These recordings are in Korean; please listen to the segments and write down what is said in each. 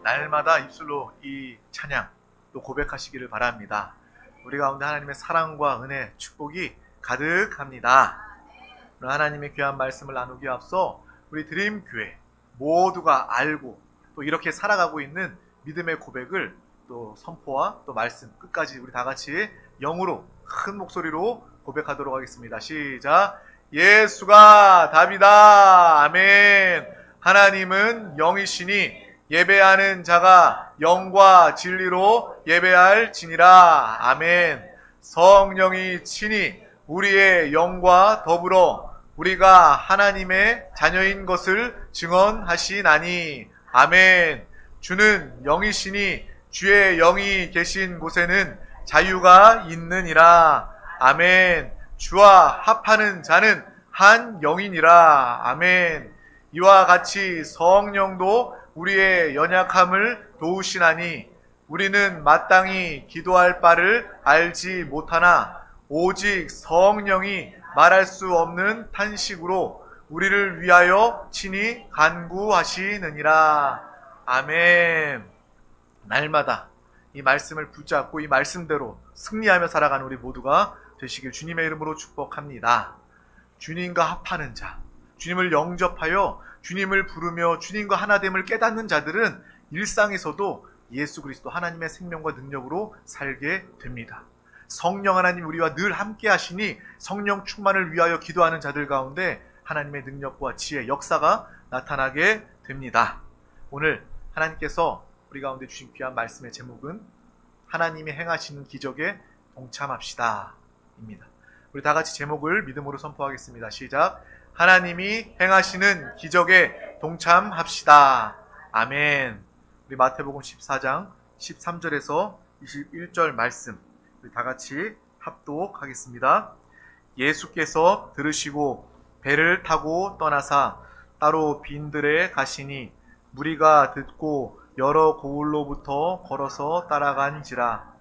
날마다 입술로 이 찬양 또 고백하시기를 바랍니다. 우리 가운데 하나님의 사랑과 은혜, 축복이 가득합니다. 하나님의 귀한 말씀을 나누기에 앞서 우리 드림교회 모두가 알고 또 이렇게 살아가고 있는 믿음의 고백을 또 선포와 또 말씀 끝까지 우리 다 같이 영으로 큰 목소리로 고백하도록 하겠습니다. 시작. 예수가 답이다. 아멘. 하나님은 영이시니 예배하는 자가 영과 진리로 예배할지니라. 아멘. 성령이 친히 우리의 영과 더불어 우리가 하나님의 자녀인 것을 증언하시나니. 아멘. 주는 영이시니 주의 영이 계신 곳에는 자유가 있느니라. 아멘. 주와 합하는 자는 한 영이니라. 아멘. 이와 같이 성령도 우리의 연약함을 도우시나니 우리는 마땅히 기도할 바를 알지 못하나 오직 성령이 말할 수 없는 탄식으로 우리를 위하여 친히 간구하시느니라. 아멘. 날마다 이 말씀을 붙잡고 이 말씀대로 승리하며 살아가는 우리 모두가 되시길 주님의 이름으로 축복합니다. 주님과 합하는 자, 주님을 영접하여 주님을 부르며 주님과 하나됨을 깨닫는 자들은 일상에서도 예수 그리스도 하나님의 생명과 능력으로 살게 됩니다. 성령 하나님 우리와 늘 함께 하시니 성령 충만을 위하여 기도하는 자들 가운데 하나님의 능력과 지혜, 역사가 나타나게 됩니다. 오늘 하나님께서 우리 가운데 주신 귀한 말씀의 제목은 하나님이 행하시는 기적에 동참합시다 입니다. 우리 다 같이 제목을 믿음으로 선포하겠습니다. 시작. 하나님이 행하시는 기적에 동참합시다. 아멘. 우리 마태복음 14장 13절에서 21절 말씀 우리 다 같이 합독하겠습니다. 예수께서 들으시고 배를 타고 떠나사 따로 빈들에 가시니 무리가 듣고 여러 고을로부터 걸어서 따라간지라.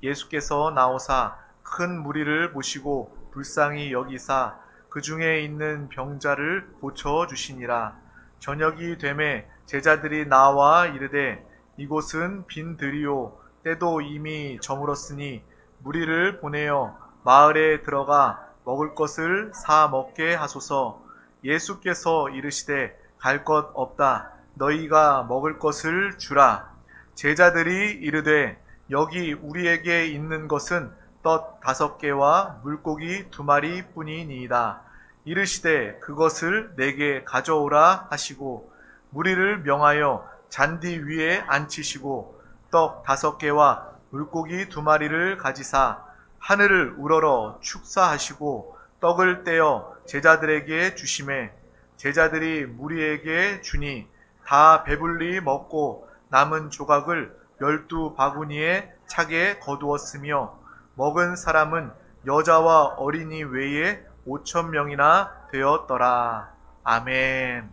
예수께서 나오사 큰 무리를 모시고 불쌍히 여기사 그 중에 있는 병자를 고쳐주시니라. 저녁이 되매 제자들이 나와 이르되 이곳은 빈들이요 때도 이미 저물었으니 무리를 보내어 마을에 들어가 먹을 것을 사 먹게 하소서. 예수께서 이르시되 갈 것 없다. 너희가 먹을 것을 주라. 제자들이 이르되 여기 우리에게 있는 것은 떡 5개와 물고기 2마리 뿐이니이다. 이르시되 그것을 내게 가져오라 하시고 무리를 명하여 잔디 위에 앉히시고 떡 5개와 물고기 2마리를 가지사 하늘을 우러러 축사하시고 떡을 떼어 제자들에게 주시매 제자들이 무리에게 주니 다 배불리 먹고 남은 조각을 12바구니에 차게 거두었으며 먹은 사람은 여자와 어린이 외에 5,000명이나 되었더라. 아멘.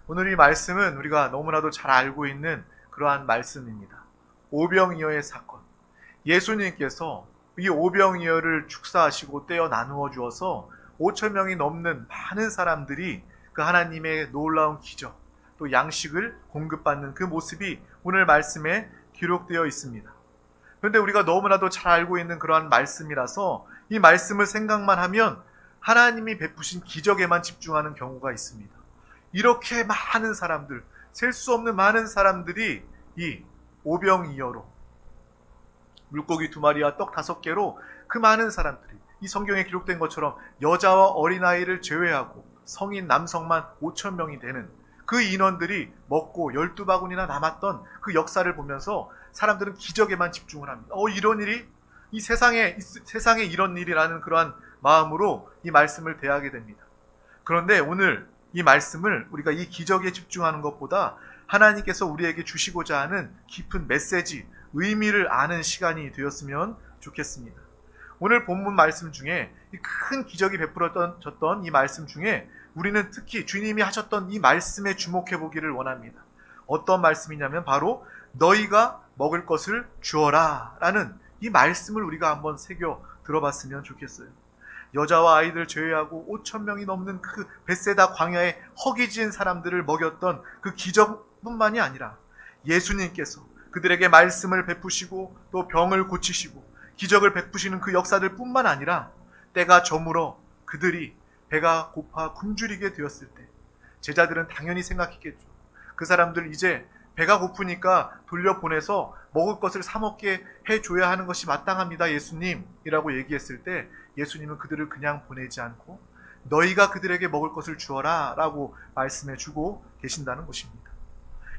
오늘 이 말씀은 우리가 너무나도 잘 알고 있는 그러한 말씀입니다. 오병이어의 사건. 예수님께서 이 오병이어를 축사하시고 떼어 나누어 주어서 5,000명이 넘는 많은 사람들이 그 하나님의 놀라운 기적, 또 양식을 공급받는 그 모습이 오늘 말씀에 기록되어 있습니다. 그런데 우리가 너무나도 잘 알고 있는 그러한 말씀이라서 이 말씀을 생각만 하면 하나님이 베푸신 기적에만 집중하는 경우가 있습니다. 이렇게 많은 사람들, 셀 수 없는 많은 사람들이 이 오병이어로 물고기 2마리와 떡 5개로 그 많은 사람들이 이 성경에 기록된 것처럼 여자와 어린아이를 제외하고 성인 남성만 5,000명이 되는 그 인원들이 먹고 12바구니나 남았던 그 역사를 보면서 사람들은 기적에만 집중을 합니다. 이런 일이 이 세상에 이런 일이라는 그러한 마음으로 이 말씀을 대하게 됩니다. 그런데 오늘 이 말씀을 우리가 이 기적에 집중하는 것보다 하나님께서 우리에게 주시고자 하는 깊은 메시지, 의미를 아는 시간이 되었으면 좋겠습니다. 오늘 본문 말씀 중에 이 큰 기적이 베풀어졌던 이 말씀 중에 우리는 특히 주님이 하셨던 이 말씀에 주목해 보기를 원합니다. 어떤 말씀이냐면 바로 너희가 먹을 것을 주어라 라는 이 말씀을 우리가 한번 새겨 들어봤으면 좋겠어요. 여자와 아이들 제외하고 5,000명이 넘는 그 벳세다 광야에 허기진 사람들을 먹였던 그 기적뿐만이 아니라 예수님께서 그들에게 말씀을 베푸시고 또 병을 고치시고 기적을 베푸시는 그 역사들 뿐만 아니라 때가 저물어 그들이 배가 고파 굶주리게 되었을 때 제자들은 당연히 생각했겠죠. 그 사람들 이제 배가 고프니까 돌려보내서 먹을 것을 사 먹게 해줘야 하는 것이 마땅합니다, 예수님이라고 얘기했을 때 예수님은 그들을 그냥 보내지 않고 너희가 그들에게 먹을 것을 주어라 라고 말씀해 주고 계신다는 것입니다.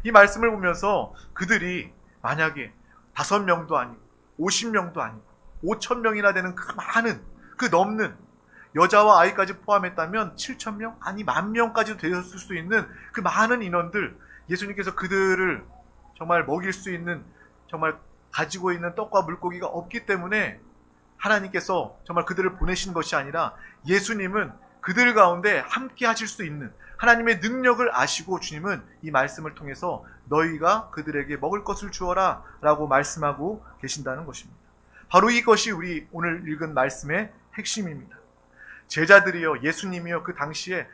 이 말씀을 보면서 그들이 만약에 5명도 아니고 50명도 아니고 5,000명이나 되는 그 많은, 그 넘는 여자와 아이까지 포함했다면 7,000명? 아니 10,000명까지도 되었을 수 있는 그 많은 인원들, 예수님께서 그들을 정말 먹일 수 있는, 정말 가지고 있는 떡과 물고기가 없기 때문에 하나님께서 정말 그들을 보내신 것이 아니라 예수님은 그들 가운데 함께 하실 수 있는 하나님의 능력을 아시고 주님은 이 말씀을 통해서 너희가 그들에게 먹을 것을 주어라 라고 말씀하고 계신다는 것입니다. 바로 이것이 우리 오늘 읽은 말씀의 핵심입니다. 제자들이요, 예수님이요, 그 당시에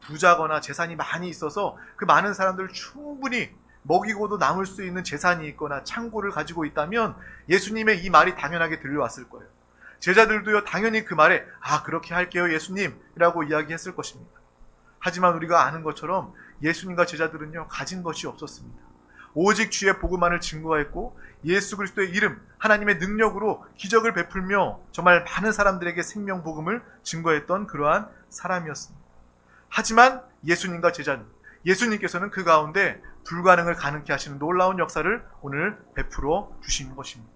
부자거나 재산이 많이 있어서 그 많은 사람들을 충분히 먹이고도 남을 수 있는 재산이 있거나 창고를 가지고 있다면 예수님의 이 말이 당연하게 들려왔을 거예요. 제자들도요, 당연히 그 말에 그렇게 할게요 예수님이라고 이야기했을 것입니다. 하지만 우리가 아는 것처럼 예수님과 제자들은요, 가진 것이 없었습니다. 오직 주의 복음만을 증거했고 예수 그리스도의 이름, 하나님의 능력으로 기적을 베풀며 정말 많은 사람들에게 생명 복음을 증거했던 그러한 사람이었습니다. 하지만 예수님과 제자들, 예수님께서는 그 가운데 불가능을 가능케 하시는 놀라운 역사를 오늘 베풀어 주시는 것입니다.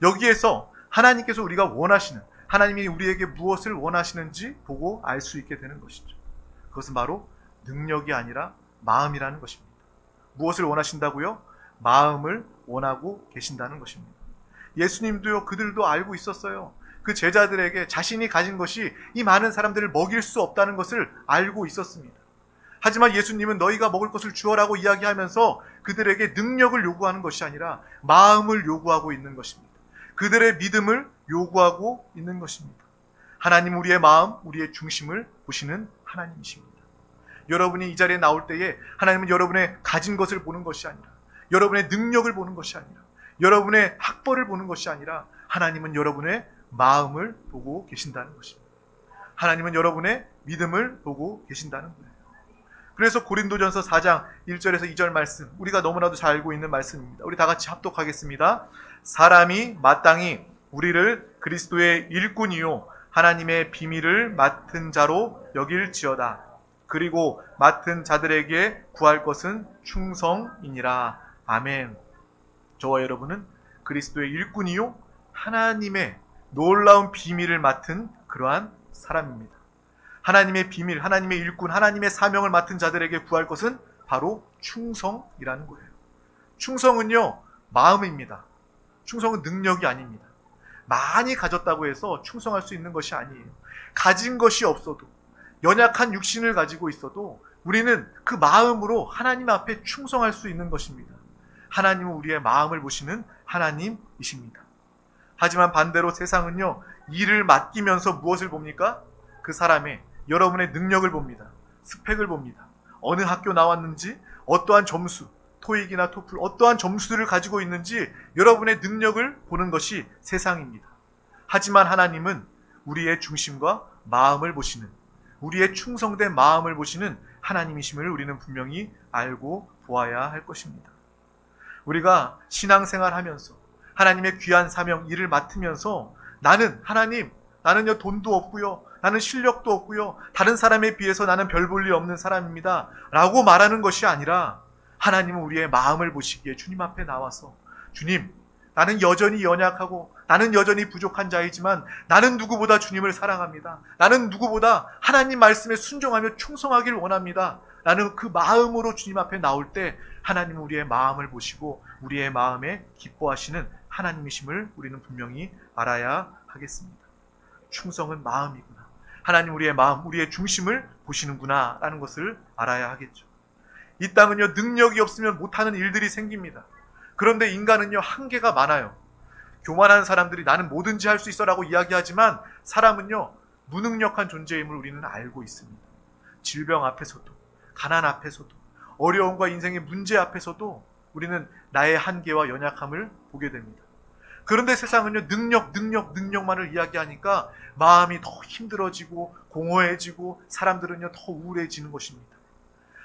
여기에서 하나님께서 우리가 원하시는, 하나님이 우리에게 무엇을 원하시는지 보고 알 수 있게 되는 것이죠. 그것은 바로 능력이 아니라 마음이라는 것입니다. 무엇을 원하신다고요? 마음을 원하고 계신다는 것입니다. 예수님도요, 그들도 알고 있었어요. 그 제자들에게 자신이 가진 것이 이 많은 사람들을 먹일 수 없다는 것을 알고 있었습니다. 하지만 예수님은 너희가 먹을 것을 주어라고 이야기하면서 그들에게 능력을 요구하는 것이 아니라 마음을 요구하고 있는 것입니다. 그들의 믿음을 요구하고 있는 것입니다. 하나님 우리의 마음, 우리의 중심을 보시는 하나님이십니다. 여러분이 이 자리에 나올 때에 하나님은 여러분의 가진 것을 보는 것이 아니라, 여러분의 능력을 보는 것이 아니라, 여러분의 학벌을 보는 것이 아니라 하나님은 여러분의 마음을 보고 계신다는 것입니다. 하나님은 여러분의 믿음을 보고 계신다는 거예요. 그래서 고린도전서 4장 1절에서 2절 말씀, 우리가 너무나도 잘 알고 있는 말씀입니다. 우리 다 같이 합독하겠습니다. 사람이 마땅히 우리를 그리스도의 일꾼이요 하나님의 비밀을 맡은 자로 여길지어다. 그리고 맡은 자들에게 구할 것은 충성이니라. 아멘. 저와 여러분은 그리스도의 일꾼이요 하나님의 놀라운 비밀을 맡은 그러한 사람입니다. 하나님의 비밀, 하나님의 일꾼, 하나님의 사명을 맡은 자들에게 구할 것은 바로 충성이라는 거예요. 충성은요, 마음입니다. 충성은 능력이 아닙니다. 많이 가졌다고 해서 충성할 수 있는 것이 아니에요. 가진 것이 없어도, 연약한 육신을 가지고 있어도 우리는 그 마음으로 하나님 앞에 충성할 수 있는 것입니다. 하나님은 우리의 마음을 보시는 하나님이십니다. 하지만 반대로 세상은요, 일을 맡기면서 무엇을 봅니까? 그 사람의, 여러분의 능력을 봅니다. 스펙을 봅니다. 어느 학교 나왔는지, 어떠한 점수, 토익이나 토플, 어떠한 점수를 가지고 있는지 여러분의 능력을 보는 것이 세상입니다. 하지만 하나님은 우리의 중심과 마음을 보시는, 우리의 충성된 마음을 보시는 하나님이심을 우리는 분명히 알고 보아야 할 것입니다. 우리가 신앙생활 하면서 하나님의 귀한 사명, 일을 맡으면서 나는요 돈도 없고요, 나는 실력도 없고요, 다른 사람에 비해서 나는 별 볼 일 없는 사람입니다 라고 말하는 것이 아니라 하나님은 우리의 마음을 보시기에 주님 앞에 나와서, 주님, 나는 여전히 연약하고 나는 여전히 부족한 자이지만 나는 누구보다 주님을 사랑합니다. 나는 누구보다 하나님 말씀에 순종하며 충성하길 원합니다. 나는 그 마음으로 주님 앞에 나올 때 하나님은 우리의 마음을 보시고 우리의 마음에 기뻐하시는 하나님이심을 우리는 분명히 알아야 하겠습니다. 충성은 마음이구나. 하나님 우리의 마음, 우리의 중심을 보시는구나 라는 것을 알아야 하겠죠. 이 땅은요, 능력이 없으면 못하는 일들이 생깁니다. 그런데 인간은요, 한계가 많아요. 교만한 사람들이 나는 뭐든지 할 수 있어 라고 이야기하지만 사람은요, 무능력한 존재임을 우리는 알고 있습니다. 질병 앞에서도, 가난 앞에서도, 어려움과 인생의 문제 앞에서도 우리는 나의 한계와 연약함을 보게 됩니다. 그런데 세상은요, 능력만을 이야기하니까 마음이 더 힘들어지고 공허해지고 사람들은요, 더 우울해지는 것입니다.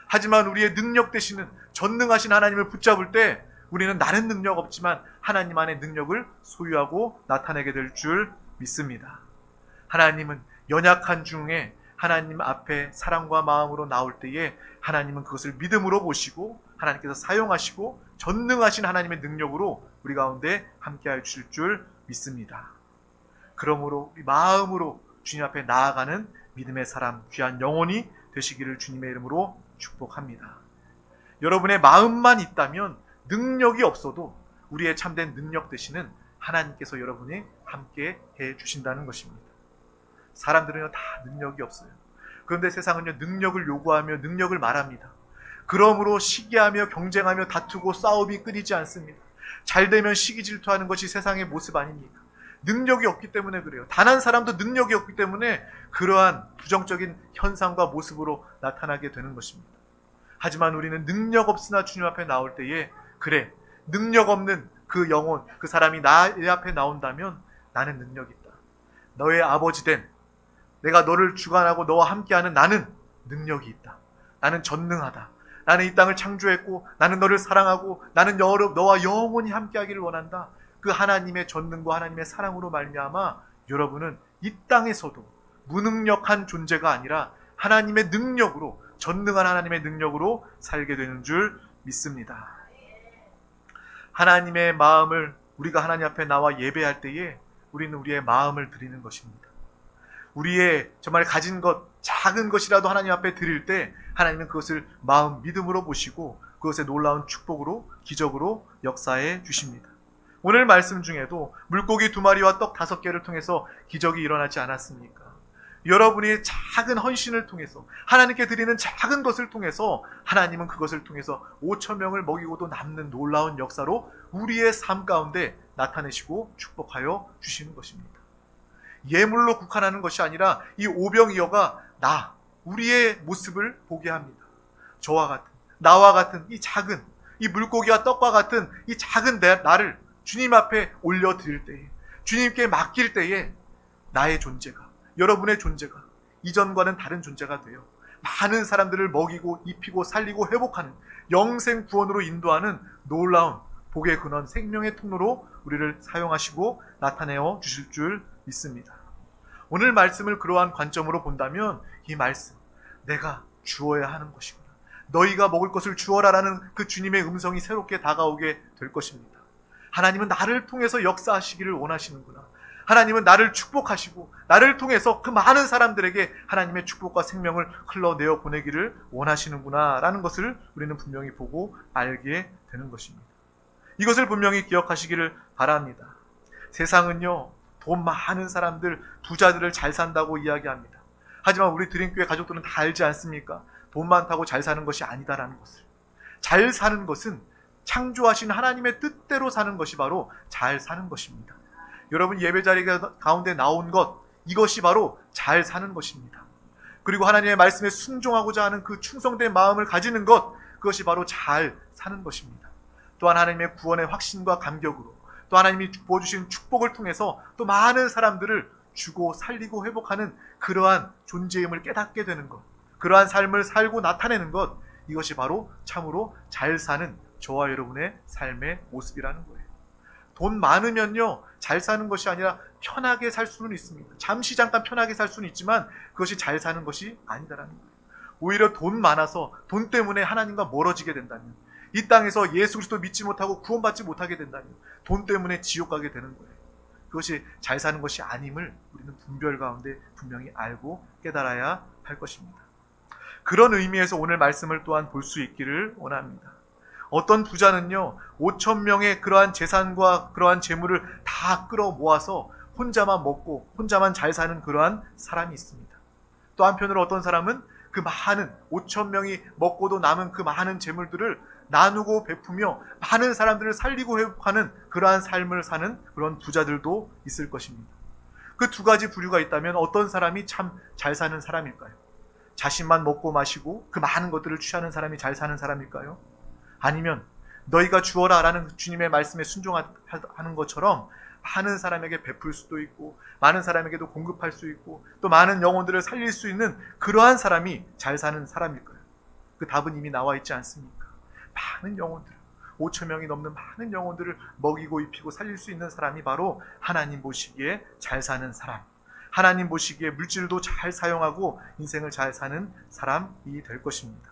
하지만 우리의 능력 되시는 전능하신 하나님을 붙잡을 때 우리는 나는 능력 없지만 하나님 안의 능력을 소유하고 나타내게 될 줄 믿습니다. 하나님은 연약한 중에 하나님 앞에 사랑과 마음으로 나올 때에 하나님은 그것을 믿음으로 보시고 하나님께서 사용하시고 전능하신 하나님의 능력으로 우리 가운데 함께하여 주실 줄 믿습니다. 그러므로 우리 마음으로 주님 앞에 나아가는 믿음의 사람, 귀한 영혼이 되시기를 주님의 이름으로 축복합니다. 여러분의 마음만 있다면 능력이 없어도 우리의 참된 능력 되시는 하나님께서 여러분이 함께 해 주신다는 것입니다. 사람들은요, 다 능력이 없어요. 그런데 세상은요, 능력을 요구하며 능력을 말합니다. 그러므로 시기하며 경쟁하며 다투고 싸움이 끊이지 않습니다. 잘되면 시기 질투하는 것이 세상의 모습 아닙니까? 능력이 없기 때문에 그래요. 단 한 사람도 능력이 없기 때문에 그러한 부정적인 현상과 모습으로 나타나게 되는 것입니다. 하지만 우리는 능력 없으나 주님 앞에 나올 때에 그래, 능력 없는 그 영혼, 그 사람이 내 앞에 나온다면 나는 능력이 있다. 너의 아버지 된 내가 너를 주관하고 너와 함께하는 나는 능력이 있다. 나는 전능하다. 나는 이 땅을 창조했고 나는 너를 사랑하고 나는 너와 영원히 함께하기를 원한다. 그 하나님의 전능과 하나님의 사랑으로 말미암아 여러분은 이 땅에서도 무능력한 존재가 아니라 하나님의 능력으로, 전능한 하나님의 능력으로 살게 되는 줄 믿습니다. 하나님의 마음을 우리가 하나님 앞에 나와 예배할 때에 우리는 우리의 마음을 드리는 것입니다. 우리의 정말 가진 것, 작은 것이라도 하나님 앞에 드릴 때 하나님은 그것을 마음 믿음으로 보시고 그것의 놀라운 축복으로, 기적으로 역사해 주십니다. 오늘 말씀 중에도 물고기 2마리와 떡 5개를 통해서 기적이 일어나지 않았습니까? 여러분의 작은 헌신을 통해서, 하나님께 드리는 작은 것을 통해서 하나님은 그것을 통해서 5,000명을 먹이고도 남는 놀라운 역사로 우리의 삶 가운데 나타내시고 축복하여 주시는 것입니다. 예물로 국한하는 것이 아니라 이 오병이어가 우리의 모습을 보게 합니다. 저와 같은, 나와 같은 이 작은, 이 물고기와 떡과 같은 이 작은 나를 주님 앞에 올려드릴 때에, 주님께 맡길 때에 나의 존재가, 여러분의 존재가 이전과는 다른 존재가 되어 많은 사람들을 먹이고 입히고 살리고 회복하는 영생 구원으로 인도하는 놀라운 복의 근원, 생명의 통로로 우리를 사용하시고 나타내어 주실 줄 믿습니다. 오늘 말씀을 그러한 관점으로 본다면 이 말씀, 내가 주어야 하는 것이구나, 너희가 먹을 것을 주어라라는 그 주님의 음성이 새롭게 다가오게 될 것입니다. 하나님은 나를 통해서 역사하시기를 원하시는구나. 하나님은 나를 축복하시고 나를 통해서 그 많은 사람들에게 하나님의 축복과 생명을 흘러내어 보내기를 원하시는구나 라는 것을 우리는 분명히 보고 알게 되는 것입니다. 이것을 분명히 기억하시기를 바랍니다. 세상은요, 돈 많은 사람들, 부자들을 잘 산다고 이야기합니다. 하지만 우리 드림교회 가족들은 다 알지 않습니까? 돈 많다고 잘 사는 것이 아니다라는 것을. 잘 사는 것은 창조하신 하나님의 뜻대로 사는 것이 바로 잘 사는 것입니다. 여러분 예배 자리 가운데 나온 것, 이것이 바로 잘 사는 것입니다. 그리고 하나님의 말씀에 순종하고자 하는 그 충성된 마음을 가지는 것, 그것이 바로 잘 사는 것입니다. 또한 하나님의 구원의 확신과 감격으로, 또 하나님이 부어주신 축복을 통해서 또 많은 사람들을 주고 살리고 회복하는 그러한 존재임을 깨닫게 되는 것, 그러한 삶을 살고 나타내는 것, 이것이 바로 참으로 잘 사는 저와 여러분의 삶의 모습이라는 거예요. 돈 많으면요, 잘 사는 것이 아니라 편하게 살 수는 있습니다. 잠시 잠깐 편하게 살 수는 있지만 그것이 잘 사는 것이 아니다라는 거예요. 오히려 돈 많아서 돈 때문에 하나님과 멀어지게 된다면, 이 땅에서 예수 그리스도 믿지 못하고 구원받지 못하게 된다면 돈 때문에 지옥 가게 되는 거예요. 그것이 잘 사는 것이 아님을 우리는 분별 가운데 분명히 알고 깨달아야 할 것입니다. 그런 의미에서 오늘 말씀을 또한 볼 수 있기를 원합니다. 어떤 부자는요, 5,000명의 그러한 재산과 그러한 재물을 다 끌어 모아서 혼자만 먹고 혼자만 잘 사는 그러한 사람이 있습니다. 또 한편으로 어떤 사람은 그 많은 5,000명이 먹고도 남은 그 많은 재물들을 나누고 베푸며 많은 사람들을 살리고 회복하는 그러한 삶을 사는 그런 부자들도 있을 것입니다. 그 두 가지 부류가 있다면 어떤 사람이 참 잘 사는 사람일까요? 자신만 먹고 마시고 그 많은 것들을 취하는 사람이 잘 사는 사람일까요? 아니면 너희가 주어라 라는 주님의 말씀에 순종하는 것처럼 많은 사람에게 베풀 수도 있고 많은 사람에게도 공급할 수 있고 또 많은 영혼들을 살릴 수 있는 그러한 사람이 잘 사는 사람일 거예요. 그 답은 이미 나와 있지 않습니까? 많은 영혼들, 5천 명이 넘는 많은 영혼들을 먹이고 입히고 살릴 수 있는 사람이 바로 하나님 보시기에 잘 사는 사람, 하나님 보시기에 물질도 잘 사용하고 인생을 잘 사는 사람이 될 것입니다.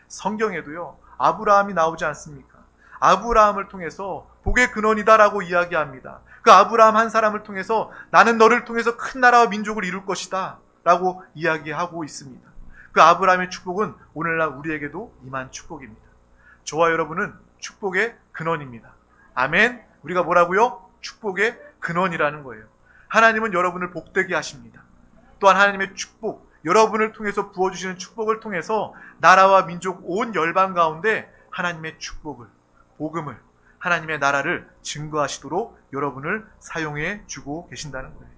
성경에도요, 아브라함이 나오지 않습니까? 아브라함을 통해서 복의 근원이다라고 이야기합니다. 그 아브라함 한 사람을 통해서 나는 너를 통해서 큰 나라와 민족을 이룰 것이다 라고 이야기하고 있습니다. 그 아브라함의 축복은 오늘날 우리에게도 임한 축복입니다. 저와 여러분은 축복의 근원입니다. 아멘. 우리가 뭐라고요? 축복의 근원이라는 거예요. 하나님은 여러분을 복되게 하십니다. 또한 하나님의 축복, 여러분을 통해서 부어주시는 축복을 통해서 나라와 민족 온 열방 가운데 하나님의 축복을, 복음을, 하나님의 나라를 증거하시도록 여러분을 사용해 주고 계신다는 거예요.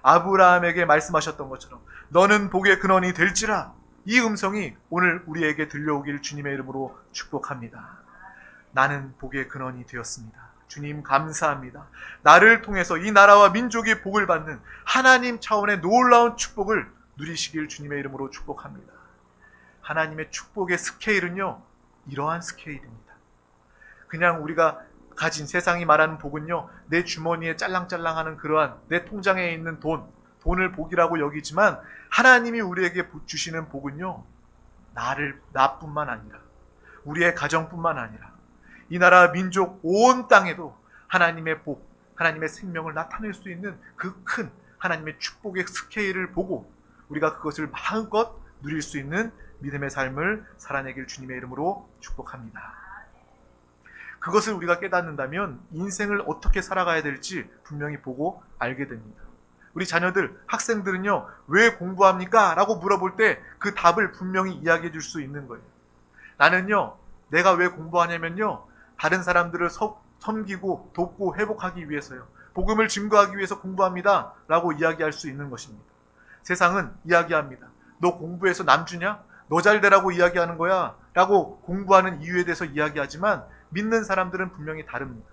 아브라함에게 말씀하셨던 것처럼 너는 복의 근원이 될지라, 이 음성이 오늘 우리에게 들려오길 주님의 이름으로 축복합니다. 나는 복의 근원이 되었습니다. 주님 감사합니다. 나를 통해서 이 나라와 민족이 복을 받는 하나님 차원의 놀라운 축복을 누리시길 주님의 이름으로 축복합니다. 하나님의 축복의 스케일은요, 이러한 스케일입니다. 그냥 우리가 가진 세상이 말하는 복은요, 내 주머니에 짤랑짤랑하는 그러한 내 통장에 있는 돈을 복이라고 여기지만 하나님이 우리에게 주시는 복은요, 나뿐만 아니라 우리의 가정뿐만 아니라 이 나라 민족 온 땅에도 하나님의 복, 하나님의 생명을 나타낼 수 있는 그 큰 하나님의 축복의 스케일을 보고 우리가 그것을 마음껏 누릴 수 있는 믿음의 삶을 살아내길 주님의 이름으로 축복합니다. 그것을 우리가 깨닫는다면 인생을 어떻게 살아가야 될지 분명히 보고 알게 됩니다. 우리 자녀들, 학생들은요, 왜 공부합니까? 라고 물어볼 때 그 답을 분명히 이야기해 줄 수 있는 거예요. 나는요, 내가 왜 공부하냐면요, 다른 사람들을 섬기고 돕고 회복하기 위해서요, 복음을 증거하기 위해서 공부합니다 라고 이야기할 수 있는 것입니다. 세상은 이야기합니다. 너 공부해서 남 주냐? 너 잘 되라고 이야기하는 거야 라고 공부하는 이유에 대해서 이야기하지만 믿는 사람들은 분명히 다릅니다.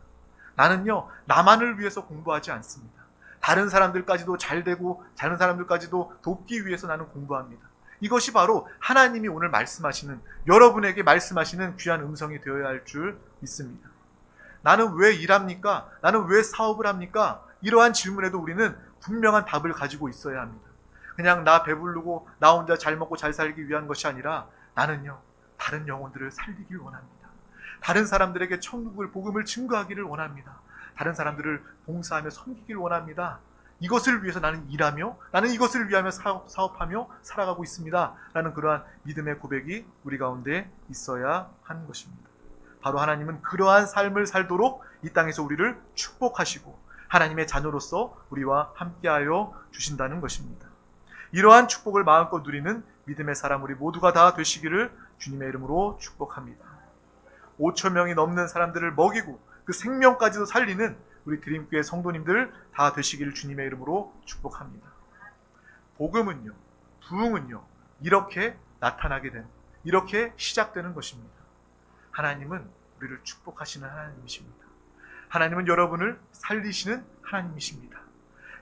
나는요, 나만을 위해서 공부하지 않습니다. 다른 사람들까지도 잘 되고 다른 사람들까지도 돕기 위해서 나는 공부합니다. 이것이 바로 하나님이 오늘 말씀하시는, 여러분에게 말씀하시는 귀한 음성이 되어야 할 줄 믿습니다. 나는 왜 일합니까? 나는 왜 사업을 합니까? 이러한 질문에도 우리는 분명한 답을 가지고 있어야 합니다. 그냥 나 배부르고 나 혼자 잘 먹고 잘 살기 위한 것이 아니라 나는요, 다른 영혼들을 살리길 원합니다. 다른 사람들에게 천국을, 복음을 증거하기를 원합니다. 다른 사람들을 봉사하며 섬기길 원합니다. 이것을 위해서 나는 일하며 나는 이것을 위하여 사업하며 살아가고 있습니다 라는 그러한 믿음의 고백이 우리 가운데 있어야 하는 것입니다. 바로 하나님은 그러한 삶을 살도록 이 땅에서 우리를 축복하시고 하나님의 자녀로서 우리와 함께하여 주신다는 것입니다. 이러한 축복을 마음껏 누리는 믿음의 사람 우리 모두가 다 되시기를 주님의 이름으로 축복합니다. 5천 명이 넘는 사람들을 먹이고 그 생명까지도 살리는 우리 드림교회 성도님들 다 되시기를 주님의 이름으로 축복합니다. 복음은요, 부흥은요, 이렇게 나타나게 되는, 이렇게 시작되는 것입니다. 하나님은 우리를 축복하시는 하나님이십니다. 하나님은 여러분을 살리시는 하나님이십니다.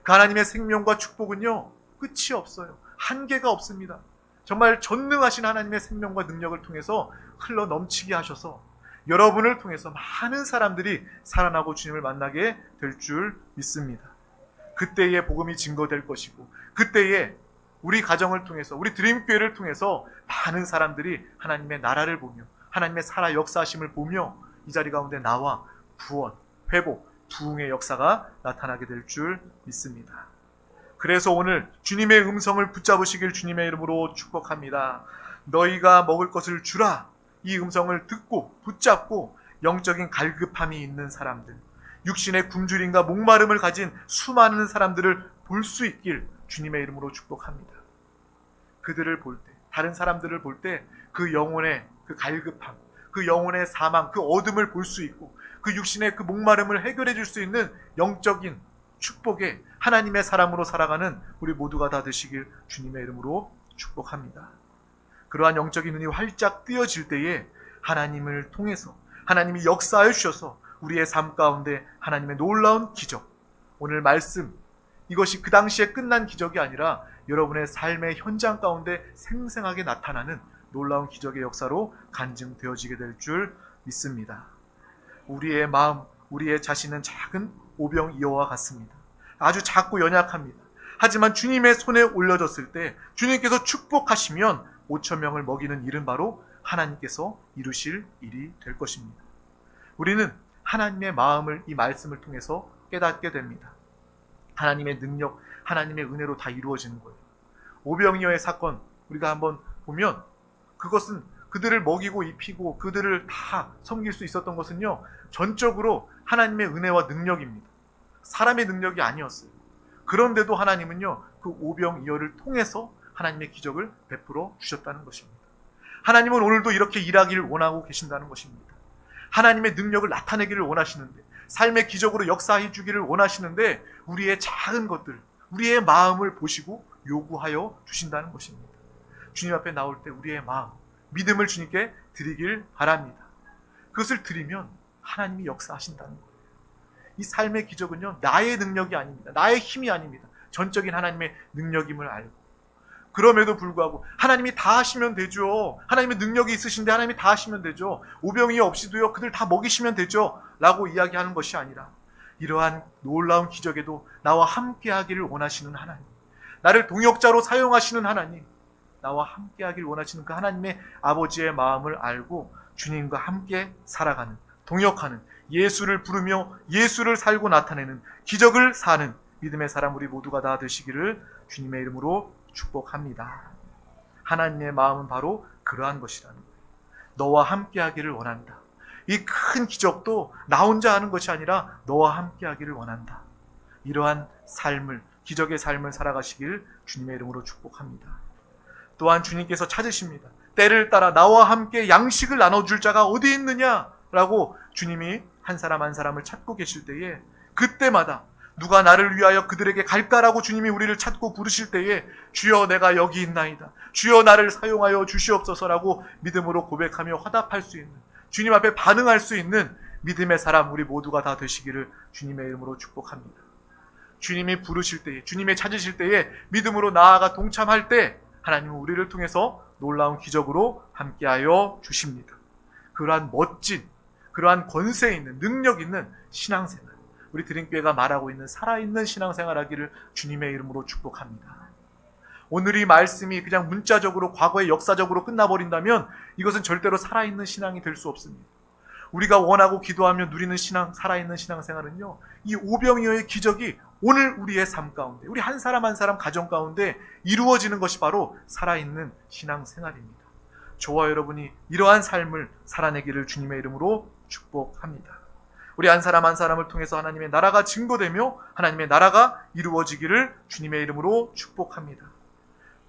그 하나님의 생명과 축복은요, 끝이 없어요. 한계가 없습니다. 정말 전능하신 하나님의 생명과 능력을 통해서 흘러 넘치게 하셔서 여러분을 통해서 많은 사람들이 살아나고 주님을 만나게 될 줄 믿습니다. 그때의 복음이 증거될 것이고 그때에 우리 가정을 통해서 우리 드림교회를 통해서 많은 사람들이 하나님의 나라를 보며 하나님의 살아 역사하심을 보며 이 자리 가운데 나와 구원, 회복, 부흥의 역사가 나타나게 될 줄 믿습니다. 그래서 오늘 주님의 음성을 붙잡으시길 주님의 이름으로 축복합니다. 너희가 먹을 것을 주라. 이 음성을 듣고 붙잡고 영적인 갈급함이 있는 사람들, 육신의 굶주림과 목마름을 가진 수많은 사람들을 볼 수 있길 주님의 이름으로 축복합니다. 그들을 볼 때, 다른 사람들을 볼 때 그 영혼의 그 갈급함, 그 영혼의 사망, 그 어둠을 볼 수 있고 그 육신의 그 목마름을 해결해 줄 수 있는 영적인 축복에 하나님의 사람으로 살아가는 우리 모두가 다 되시길 주님의 이름으로 축복합니다. 그러한 영적인 눈이 활짝 뜨여질 때에 하나님을 통해서 하나님이 역사하여 주셔서 우리의 삶 가운데 하나님의 놀라운 기적, 오늘 말씀, 이것이 그 당시에 끝난 기적이 아니라 여러분의 삶의 현장 가운데 생생하게 나타나는 놀라운 기적의 역사로 간증되어지게 될 줄 믿습니다. 우리의 마음, 우리의 자신은 작은 오병이어와 같습니다. 아주 작고 연약합니다. 하지만 주님의 손에 올려졌을 때 주님께서 축복하시면 5천 명을 먹이는 일은 바로 하나님께서 이루실 일이 될 것입니다. 우리는 하나님의 마음을 이 말씀을 통해서 깨닫게 됩니다. 하나님의 능력, 하나님의 은혜로 다 이루어지는 거예요. 오병이어의 사건 우리가 한번 보면 그것은 그들을 먹이고 입히고 그들을 다 섬길 수 있었던 것은요, 전적으로 하나님의 은혜와 능력입니다. 사람의 능력이 아니었어요. 그런데도 하나님은요, 그 오병이어를 통해서 하나님의 기적을 베풀어 주셨다는 것입니다. 하나님은 오늘도 이렇게 일하기를 원하고 계신다는 것입니다. 하나님의 능력을 나타내기를 원하시는데, 삶의 기적으로 역사해 주기를 원하시는데, 우리의 작은 것들, 우리의 마음을 보시고 요구하여 주신다는 것입니다. 주님 앞에 나올 때 우리의 마음, 믿음을 주님께 드리길 바랍니다. 그것을 드리면 하나님이 역사하신다는 거예요. 이 삶의 기적은요, 나의 능력이 아닙니다. 나의 힘이 아닙니다. 전적인 하나님의 능력임을 알고, 그럼에도 불구하고 하나님이 다 하시면 되죠. 하나님의 능력이 있으신데 하나님이 다 하시면 되죠. 오병이어 없이도요, 그들 다 먹이시면 되죠 라고 이야기하는 것이 아니라, 이러한 놀라운 기적에도 나와 함께 하기를 원하시는 하나님, 나를 동역자로 사용하시는 하나님, 나와 함께 하길 원하시는 그 하나님의 아버지의 마음을 알고 주님과 함께 살아가는, 동역하는, 예수를 부르며 예수를 살고 나타내는, 기적을 사는 믿음의 사람 우리 모두가 다 되시기를 주님의 이름으로 축복합니다. 하나님의 마음은 바로 그러한 것이라는 거예요. 너와 함께 하기를 원한다. 이 큰 기적도 나 혼자 하는 것이 아니라 너와 함께 하기를 원한다. 이러한 삶을, 기적의 삶을 살아가시길 주님의 이름으로 축복합니다. 또한 주님께서 찾으십니다. 때를 따라 나와 함께 양식을 나눠줄 자가 어디 있느냐라고 주님이 한 사람 한 사람을 찾고 계실 때에, 그때마다 누가 나를 위하여 그들에게 갈까라고 주님이 우리를 찾고 부르실 때에, 주여 내가 여기 있나이다, 주여 나를 사용하여 주시옵소서라고 믿음으로 고백하며 화답할 수 있는, 주님 앞에 반응할 수 있는 믿음의 사람 우리 모두가 다 되시기를 주님의 이름으로 축복합니다. 주님이 부르실 때에, 주님이 찾으실 때에 믿음으로 나아가 동참할 때 하나님은 우리를 통해서 놀라운 기적으로 함께하여 주십니다. 그러한 멋진, 그러한 권세 있는, 능력 있는 신앙생활, 우리 드림교회가 말하고 있는 살아있는 신앙생활 하기를 주님의 이름으로 축복합니다. 오늘 이 말씀이 그냥 문자적으로 과거의 역사적으로 끝나버린다면 이것은 절대로 살아있는 신앙이 될 수 없습니다. 우리가 원하고 기도하며 누리는 신앙, 살아있는 신앙생활은요, 이 오병이어의 기적이 오늘 우리의 삶 가운데, 우리 한 사람 한 사람 가정 가운데 이루어지는 것이 바로 살아있는 신앙생활입니다. 저와 여러분이 이러한 삶을 살아내기를 주님의 이름으로 축복합니다. 우리 한 사람 한 사람을 통해서 하나님의 나라가 증거되며 하나님의 나라가 이루어지기를 주님의 이름으로 축복합니다.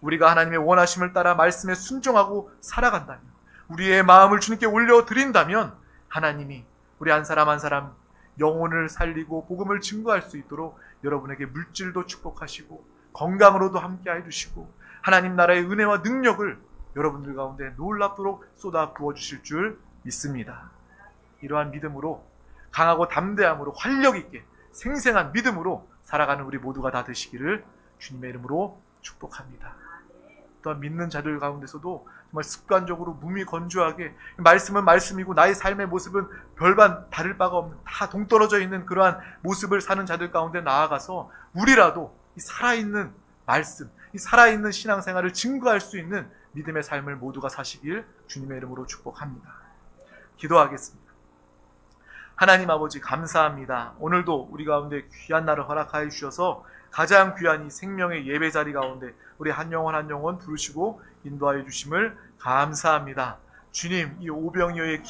우리가 하나님의 원하심을 따라 말씀에 순종하고 살아간다면, 우리의 마음을 주님께 올려드린다면 하나님이 우리 한 사람 한 사람 영혼을 살리고 복음을 증거할 수 있도록 여러분에게 물질도 축복하시고 건강으로도 함께해 주시고 하나님 나라의 은혜와 능력을 여러분들 가운데 놀랍도록 쏟아 부어주실 줄 믿습니다. 이러한 믿음으로, 강하고 담대함으로, 활력 있게 생생한 믿음으로 살아가는 우리 모두가 다 되시기를 주님의 이름으로 축복합니다. 또한 믿는 자들 가운데서도 정말 습관적으로 몸이 건조하게, 말씀은 말씀이고 나의 삶의 모습은 별반 다를 바가 없는, 다 동떨어져 있는 그러한 모습을 사는 자들 가운데 나아가서 우리라도 이 살아있는 말씀, 이 살아있는 신앙생활을 증거할 수 있는 믿음의 삶을 모두가 사시길 주님의 이름으로 축복합니다. 기도하겠습니다. 하나님 아버지 감사합니다. 오늘도 우리 가운데 귀한 날을 허락하여 주셔서 가장 귀한 이 생명의 예배 자리 가운데 우리 한 영혼 한 영혼 부르시고 인도하여 주심을 감사합니다. 주님, 이 오병이어의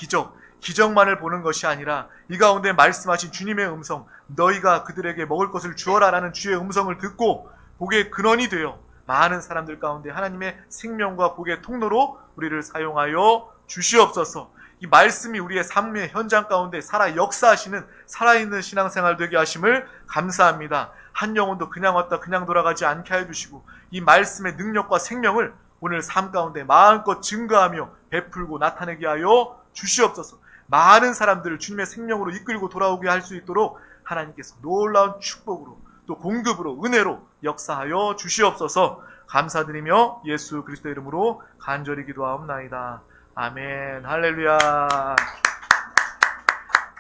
기적만을 보는 것이 아니라 이 가운데 말씀하신 주님의 음성, 너희가 그들에게 먹을 것을 주어라라는 주의 음성을 듣고 복의 근원이 되어 많은 사람들 가운데 하나님의 생명과 복의 통로로 우리를 사용하여 주시옵소서. 이 말씀이 우리의 삶의 현장 가운데 살아 역사하시는 살아있는 신앙생활 되게 하심을 감사합니다. 한 영혼도 그냥 왔다 그냥 돌아가지 않게 해주시고 이 말씀의 능력과 생명을 오늘 삶 가운데 마음껏 증거하며 베풀고 나타내게 하여 주시옵소서. 많은 사람들을 주님의 생명으로 이끌고 돌아오게 할 수 있도록 하나님께서 놀라운 축복으로 또 공급으로 은혜로 역사하여 주시옵소서. 감사드리며 예수 그리스도의 이름으로 간절히 기도하옵나이다. 아멘. 할렐루야.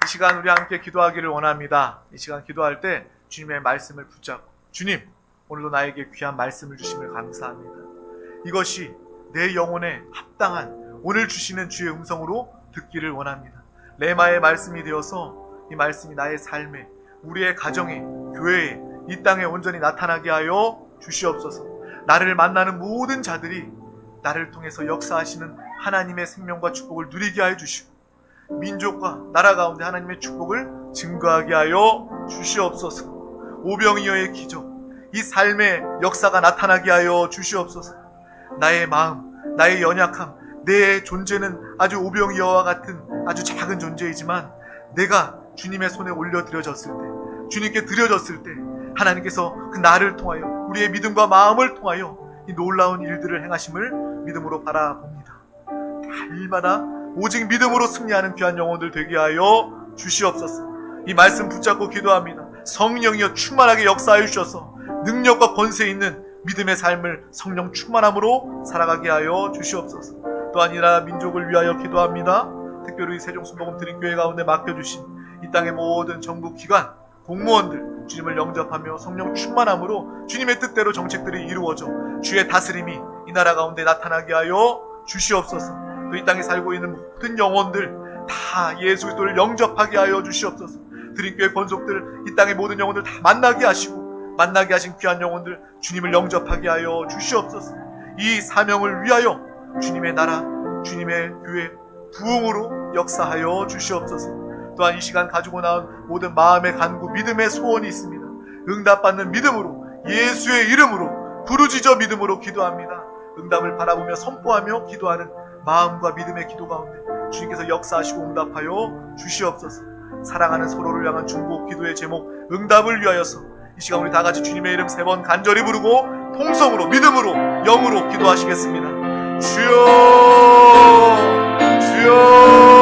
이 시간 우리 함께 기도하기를 원합니다. 이 시간 기도할 때 주님의 말씀을 붙잡고, 주님 오늘도 나에게 귀한 말씀을 주심을 감사합니다. 이것이 내 영혼에 합당한 오늘 주시는 주의 음성으로 듣기를 원합니다. 레마의 말씀이 되어서 이 말씀이 나의 삶에, 우리의 가정에, 교회에, 이 땅에 온전히 나타나게 하여 주시옵소서. 나를 만나는 모든 자들이 나를 통해서 역사하시는 하나님의 생명과 축복을 누리게 하여 주시고, 민족과 나라 가운데 하나님의 축복을 증거하게 하여 주시옵소서. 오병이어의 기적, 이 삶의 역사가 나타나게 하여 주시옵소서. 나의 마음, 나의 연약함, 내 존재는 아주 오병이어와 같은 아주 작은 존재이지만 내가 주님의 손에 올려드려졌을 때, 주님께 드려졌을 때 하나님께서 그 나를 통하여, 우리의 믿음과 마음을 통하여 이 놀라운 일들을 행하심을 믿음으로 바라봅니다. 날마다 오직 믿음으로 승리하는 귀한 영혼들 되게 하여 주시옵소서. 이 말씀 붙잡고 기도합니다. 성령이여 충만하게 역사하여 주셔서 능력과 권세 있는 믿음의 삶을 성령 충만함으로 살아가게 하여 주시옵소서. 또한 이 나라 민족을 위하여 기도합니다. 특별히 세종순복음 드림교회 가운데 맡겨주신 이 땅의 모든 정부 기관, 공무원들 주님을 영접하며 성령 충만함으로 주님의 뜻대로 정책들이 이루어져 주의 다스림이 이 나라 가운데 나타나게 하여 주시옵소서. 또 이 땅에 살고 있는 모든 영혼들 다 예수 그리스도를 영접하게 하여 주시옵소서. 드림교회 권속들 이 땅의 모든 영혼들 다 만나게 하시고, 만나게 하신 귀한 영혼들 주님을 영접하게 하여 주시옵소서. 이 사명을 위하여 주님의 나라, 주님의 교회 부흥으로 역사하여 주시옵소서. 또한 이 시간 가지고 나온 모든 마음의 간구, 믿음의 소원이 있습니다. 응답받는 믿음으로, 예수의 이름으로, 부르짖어 믿음으로 기도합니다. 응답을 바라보며 선포하며 기도하는 마음과 믿음의 기도 가운데 주님께서 역사하시고 응답하여 주시옵소서. 사랑하는 서로를 향한 중보 기도의 제목 응답을 위하여서 이 시간 우리 다 같이 주님의 이름 3번 간절히 부르고 통성으로, 믿음으로, 영으로 기도하시겠습니다. 주여, 주여.